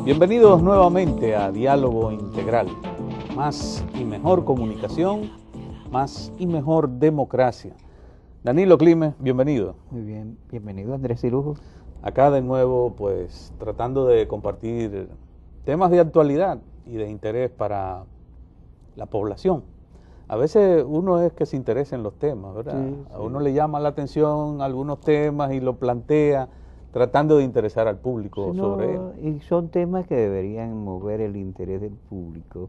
Bienvenidos nuevamente a Diálogo Integral. Más y mejor comunicación, más y mejor democracia. Danilo Climes, bienvenido. Muy bien, bienvenido Andrés Cirujo. Acá de nuevo, pues tratando de compartir temas de actualidad y de interés para la población. A veces uno es que se interesa en los temas, ¿verdad? Sí. A uno le llama la atención algunos temas y lo plantea tratando de interesar al público sobre él. Y son temas que deberían mover el interés del público,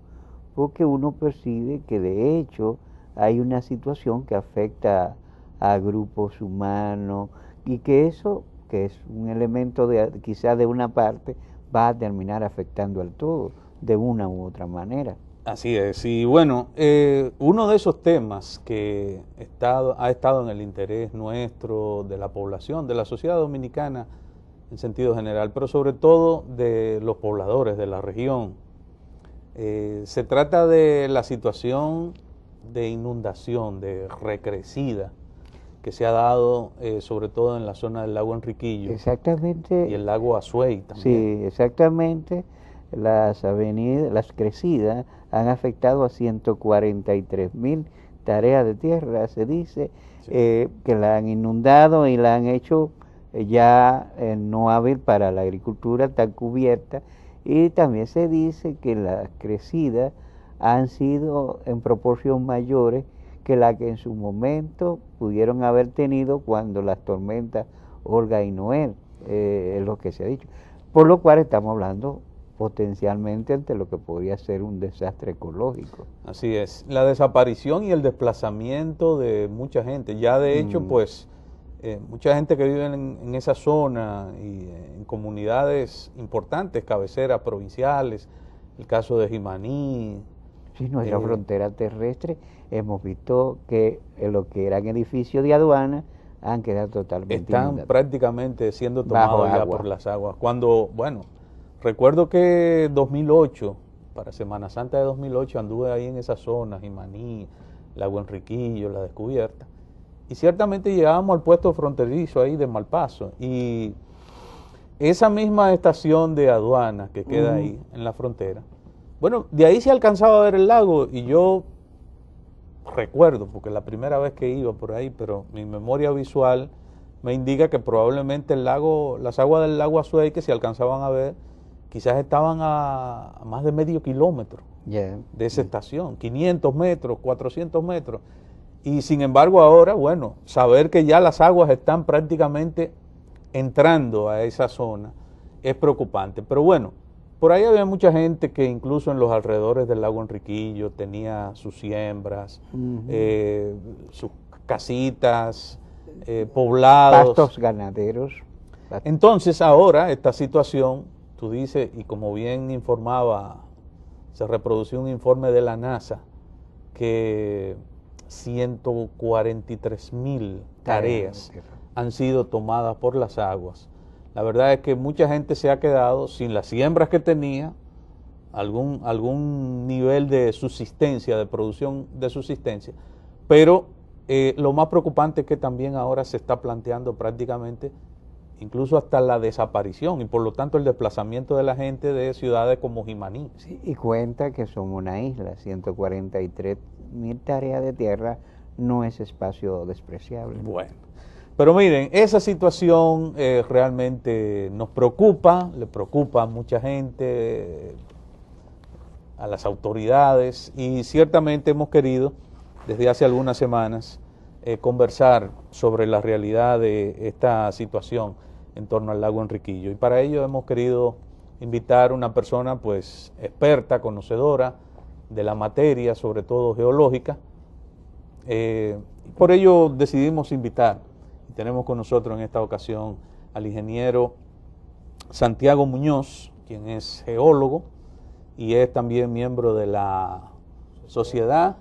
porque uno percibe que de hecho hay una situación que afecta a grupos humanos y que eso, que es un elemento quizás de una parte, va a terminar afectando al todo de una u otra manera. Así es, y bueno, uno de esos temas que ha estado en el interés nuestro, de la población, de la sociedad dominicana en sentido general, pero sobre todo de los pobladores de la región, se trata de la situación de inundación, de recrecida, que se ha dado sobre todo en la zona del lago Enriquillo. Exactamente. Y el lago Azuay también. Sí, exactamente. Las avenidas, las crecidas han afectado a 143,000 tareas de tierra, se dice, Sí. Que la han inundado y la han hecho ya no hábil para la agricultura, está cubierta. Y también se dice que las crecidas han sido en proporción mayores que la que en su momento pudieron haber tenido cuando las tormentas Olga y Noel, es lo que se ha dicho. Por lo cual estamos hablando potencialmente ante lo que podría ser un desastre ecológico. Así es, la desaparición y el desplazamiento de mucha gente. Ya de hecho, pues, mucha gente que vive en esa zona y en comunidades importantes, cabeceras provinciales, el caso de Jimaní. Sí, nuestra frontera terrestre, hemos visto que lo que eran edificios de aduana han quedado totalmente están inundados, prácticamente siendo tomados ya agua por las aguas. Cuando, bueno, recuerdo que 2008, para Semana Santa de 2008, anduve ahí en esa zona, Jimaní, Lago Enriquillo, La Descubierta, y ciertamente llegábamos al puesto fronterizo ahí de Malpaso, y esa misma estación de aduana que queda ahí en la frontera, bueno, de ahí se alcanzaba a ver el lago, y yo recuerdo, porque la primera vez que iba por ahí, pero mi memoria visual me indica que probablemente el lago, las aguas del lago Azuay que se alcanzaban a ver, quizás estaban a más de medio kilómetro de esa estación, 500 metros, 400 metros. Y sin embargo ahora, bueno, saber que ya las aguas están prácticamente entrando a esa zona es preocupante. Pero bueno, por ahí había mucha gente que incluso en los alrededores del lago Enriquillo tenía sus siembras, sus casitas, poblados. pastos ganaderos. Entonces ahora esta situación, tú dices, y como bien informaba, se reprodució un informe de la NASA, que 143,000 tareas han sido tomadas por las aguas. La verdad es que mucha gente se ha quedado sin las siembras que tenía, algún nivel de subsistencia, de producción de subsistencia, pero lo más preocupante es que también ahora se está planteando prácticamente incluso hasta la desaparición y por lo tanto el desplazamiento de la gente de ciudades como Jimaní. Sí, y cuenta que somos una isla, 143,000 tareas de tierra no es espacio despreciable. Bueno, pero miren, esa situación realmente nos preocupa, le preocupa a mucha gente, a las autoridades, y ciertamente hemos querido desde hace algunas semanas conversar sobre la realidad de esta situación en torno al lago Enriquillo. Y para ello hemos querido invitar a una persona pues experta, conocedora de la materia, sobre todo geológica. Por ello decidimos invitar, y tenemos con nosotros en esta ocasión al ingeniero Santiago Muñoz, quien es geólogo y es también miembro de la Sociedad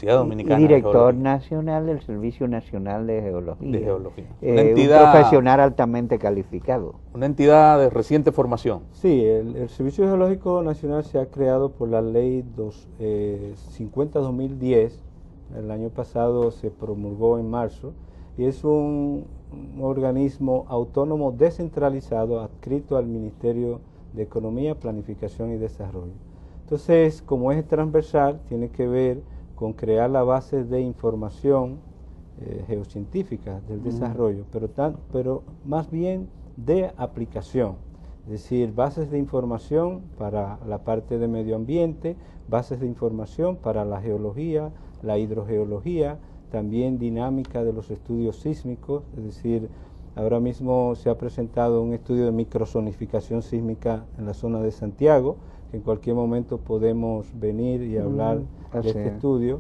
Dominicana y director de nacional del Servicio Nacional de Geología. Una entidad, un profesional altamente calificado. Una entidad de reciente formación. Sí, el Servicio Geológico Nacional se ha creado por la ley 50-2010. El año pasado se promulgó en marzo y es un organismo autónomo descentralizado adscrito al Ministerio de economía, planificación y desarrollo. Entonces, como eje transversal, tiene que ver con crear la base de información geocientífica del desarrollo, pero más bien de aplicación, es decir, bases de información para la parte de medio ambiente, bases de información para la geología, la hidrogeología, también dinámica de los estudios sísmicos, es decir, ahora mismo se ha presentado un estudio de microzonificación sísmica en la zona de Santiago, que en cualquier momento podemos venir y hablar de este estudio,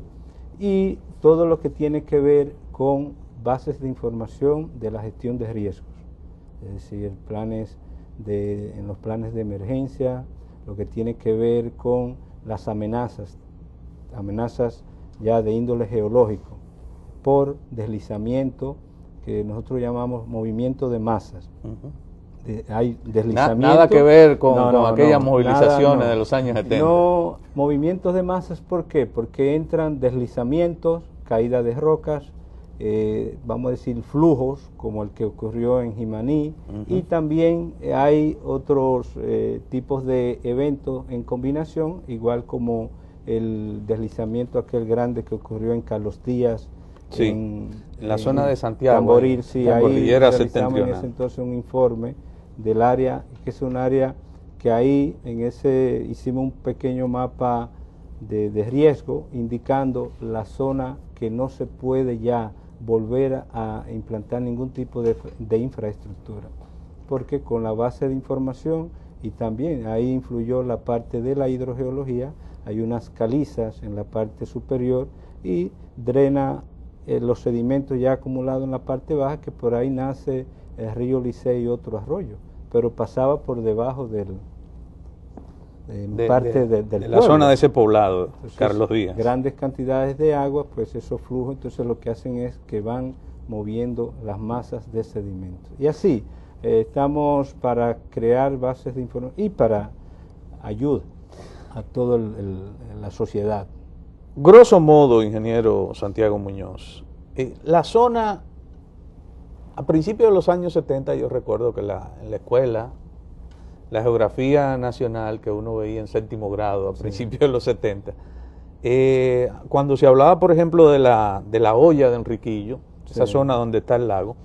y todo lo que tiene que ver con bases de información de la gestión de riesgos, es decir, en los planes de emergencia, lo que tiene que ver con las amenazas ya de índole geológico, por deslizamiento, que nosotros llamamos movimiento de masas. Hay deslizamiento. Nada que ver con aquellas movilizaciones de los años 70. No, movimientos de masas, ¿por qué? Porque entran deslizamientos, caída de rocas, vamos a decir flujos, como el que ocurrió en Jimaní, y también hay otros tipos de eventos en combinación, igual como el deslizamiento aquel grande que ocurrió en Carlos Díaz, sí, en la zona de Santiago, Tamboril, sí, la ahí cordillera realizamos en ese entonces un informe del área, que es un área que ahí hicimos un pequeño mapa de riesgo, indicando la zona que no se puede ya volver a implantar ningún tipo de infraestructura, porque con la base de información, y también ahí influyó la parte de la hidrogeología, hay unas calizas en la parte superior y drena los sedimentos ya acumulados en la parte baja, que por ahí nace el río Licey y otro arroyo, pero pasaba por debajo de la zona de ese poblado. Entonces, Carlos Díaz. Grandes cantidades de agua, pues esos flujos, entonces lo que hacen es que van moviendo las masas de sedimentos. Y así, estamos para crear bases de información y para ayuda a toda la sociedad. Grosso modo, ingeniero Santiago Muñoz, la zona, a principios de los años 70, yo recuerdo que en la escuela, la geografía nacional que uno veía en séptimo grado a principios de los 70, cuando se hablaba, por ejemplo, de la hoya de Enriquillo, esa zona donde está el lago,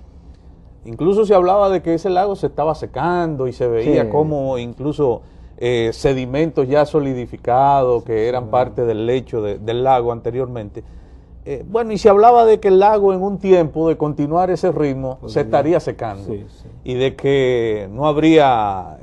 incluso se hablaba de que ese lago se estaba secando y se veía como incluso sedimentos ya solidificados que eran parte del lecho del lago anteriormente. Bueno, y se hablaba de que el lago en un tiempo de continuar ese ritmo se estaría secando y de que no habría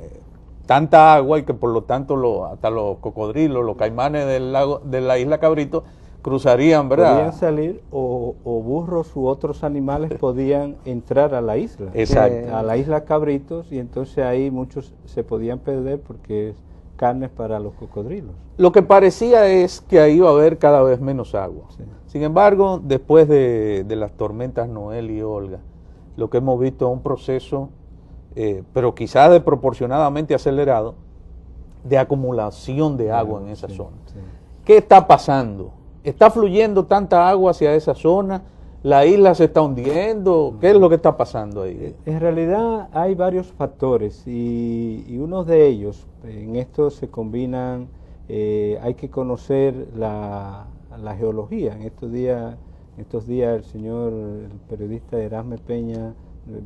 tanta agua y que por lo tanto hasta los cocodrilos, los caimanes del lago, de la isla Cabrito cruzarían, ¿verdad? Podían salir o burros u otros animales podían entrar a la isla. Exacto. A la isla Cabritos, y entonces ahí muchos se podían perder porque es carne para los cocodrilos. Lo que parecía es que ahí iba a haber cada vez menos agua. Sí. Sin embargo, después de las tormentas Noel y Olga, lo que hemos visto es un proceso, pero quizás desproporcionadamente acelerado, de acumulación de agua en esa zona. Sí. ¿Qué está pasando? ¿Está fluyendo tanta agua hacia esa zona? ¿La isla se está hundiendo? ¿Qué es lo que está pasando ahí? En realidad hay varios factores y uno de ellos, en esto se combinan, hay que conocer la geología. En estos días el señor el periodista Erasme Peña,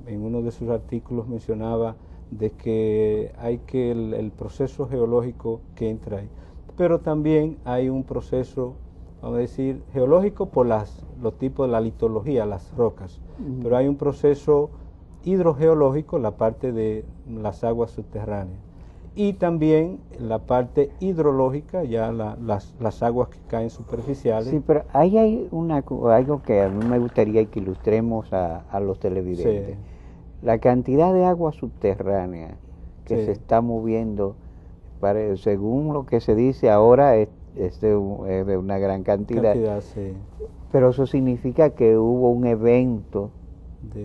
en uno de sus artículos mencionaba de que hay que el proceso geológico que entra ahí. Pero también hay un proceso, vamos a decir, geológico por los tipos de la litología, las rocas, pero hay un proceso hidrogeológico, la parte de las aguas subterráneas, y también la parte hidrológica, ya las aguas que caen superficiales. Sí, pero ahí hay algo que a mí me gustaría que ilustremos a los televidentes. Sí. La cantidad de agua subterránea que se está moviendo, según lo que se dice ahora, es de una gran cantidad, sí. Pero eso significa que hubo un evento,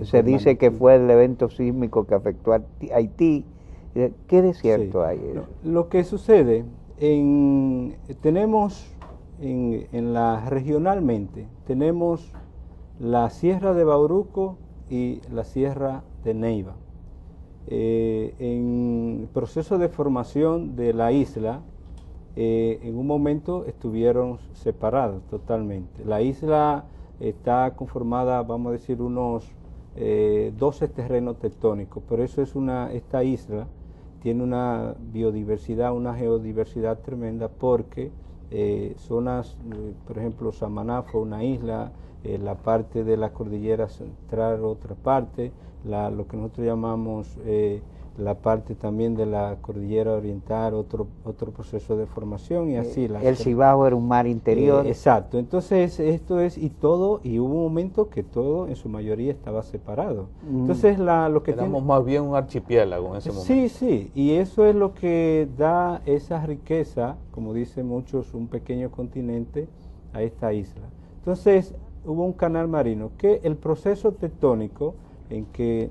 se dice que fue el evento sísmico que afectó a Haití. ¿Qué de cierto hay? Lo que sucede, regionalmente, tenemos la Sierra de Bauruco y la Sierra de Neiva. Pero proceso de formación de la isla, en un momento estuvieron separados totalmente. La isla está conformada, vamos a decir, unos 12 terrenos tectónicos, por eso esta isla tiene una biodiversidad, una geodiversidad tremenda, porque zonas, por ejemplo, Samaná fue una isla, la parte de la cordillera central otra parte, lo que nosotros llamamos la parte también de la cordillera oriental, otro proceso de formación, y así. El Cibao era un mar interior. Exacto, entonces esto es, y hubo un momento que todo en su mayoría estaba separado. Entonces lo que éramos más bien un archipiélago en ese momento. Sí, sí, y eso es lo que da esa riqueza, como dicen muchos, un pequeño continente a esta isla. Entonces hubo un canal marino, que el proceso tectónico en que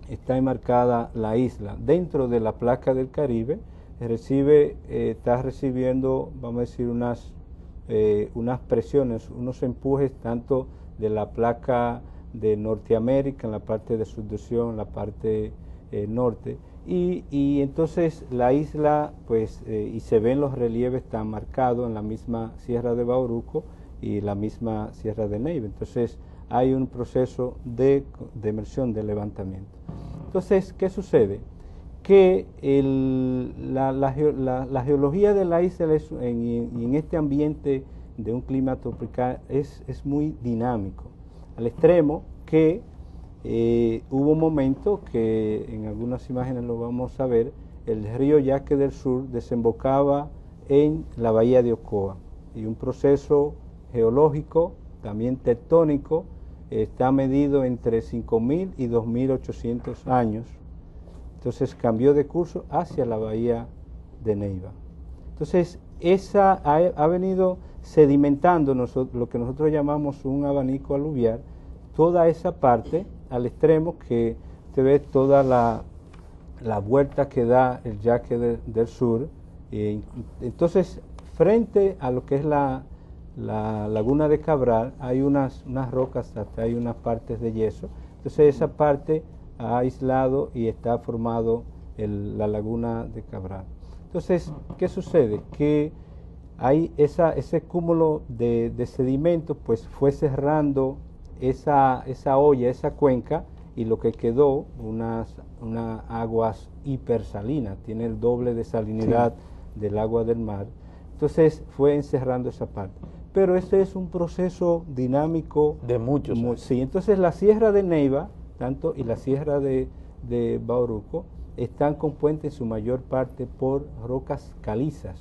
está enmarcada la isla dentro de la placa del Caribe, está recibiendo, vamos a decir, unas presiones, unos empujes tanto de la placa de Norteamérica, en la parte de subducción, en la parte norte, y entonces la isla, pues, y se ven los relieves tan marcados en la misma Sierra de Bauruco y la misma Sierra de Neiva. Entonces hay un proceso de emersión, de levantamiento. Entonces, ¿qué sucede? Que la geología de la isla en este ambiente de un clima tropical es muy dinámico, al extremo que hubo un momento que en algunas imágenes lo vamos a ver, el río Yaque del Sur desembocaba en la bahía de Ocoa, y un proceso geológico, también tectónico, está medido entre 5.000 y 2.800 años. Entonces cambió de curso hacia la bahía de Neiva. Entonces ha venido sedimentando lo que nosotros llamamos un abanico aluvial, toda esa parte al extremo que usted ve toda la vuelta que da el Yaque del Sur. Entonces, frente a lo que es la laguna de Cabral, hay unas rocas, hasta hay unas partes de yeso. Entonces esa parte ha aislado y está formado la laguna de Cabral. Entonces, ¿qué sucede? Que hay ese cúmulo de sedimentos, pues fue cerrando esa olla, esa cuenca, y lo que quedó, unas aguas hipersalinas, tiene el doble de salinidad del agua del mar. Entonces fue encerrando esa parte. Pero este es un proceso dinámico. De muchos años. Sí, entonces la Sierra de Neiva, tanto, y la Sierra de Bauruco, están compuestas en su mayor parte por rocas calizas,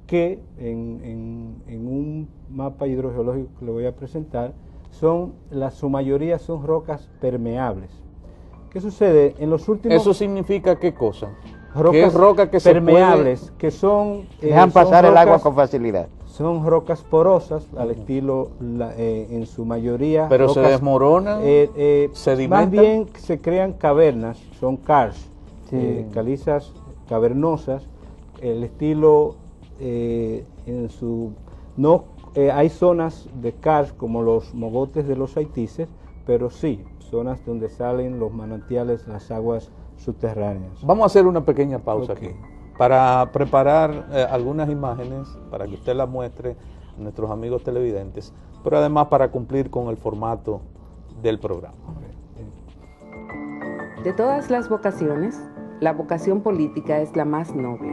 que en un mapa hidrogeológico que le voy a presentar, su mayoría son rocas permeables. ¿Qué sucede? En los últimos... ¿Eso significa qué cosa? Rocas roca que permeables, que son... dejan pasar el agua con facilidad. Son rocas porosas, al estilo, en su mayoría... Pero rocas, se desmoronan, sedimentan. Más bien se crean cavernas, son karst, calizas cavernosas, el estilo hay zonas de karst como los mogotes de los Haitises, pero sí, zonas donde salen los manantiales, las aguas subterráneas. Vamos a hacer una pequeña pausa aquí para preparar algunas imágenes para que usted las muestre a nuestros amigos televidentes, pero además para cumplir con el formato del programa. De todas las vocaciones, la vocación política es la más noble.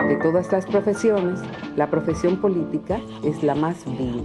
De todas las profesiones, la profesión política es la más vil.